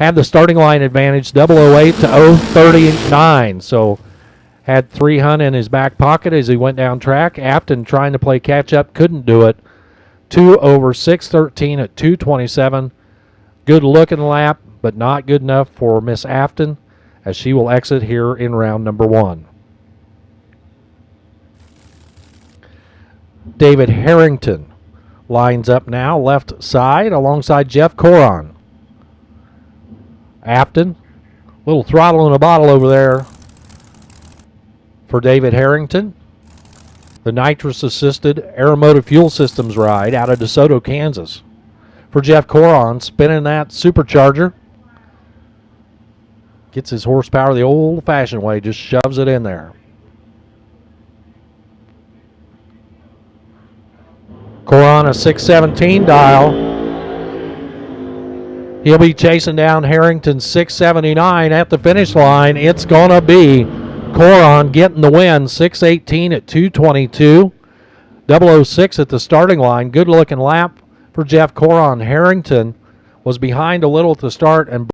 had the starting line advantage, 008 to 039. So had 300 in his back pocket as he went down track. Afton trying to play catch up, couldn't do it. 2 over 613 at 227. Good looking lap, but not good enough for Miss Afton as she will exit here in round number 1. David Harrington lines up now, left side, alongside Jeff Koron. Afton, little throttle in a bottle over there for David Harrington. The nitrous-assisted Aeromotive Fuel Systems ride out of DeSoto, Kansas. For Jeff Koron, spinning that supercharger. Gets his horsepower the old-fashioned way, just shoves it in there. Koron a 617 dial. He'll be chasing down Harrington 679 at the finish line. It's going to be Koron getting the win, 618 at 222. 006 at the starting line. Good looking lap for Jeff Koron. Harrington was behind a little at the start and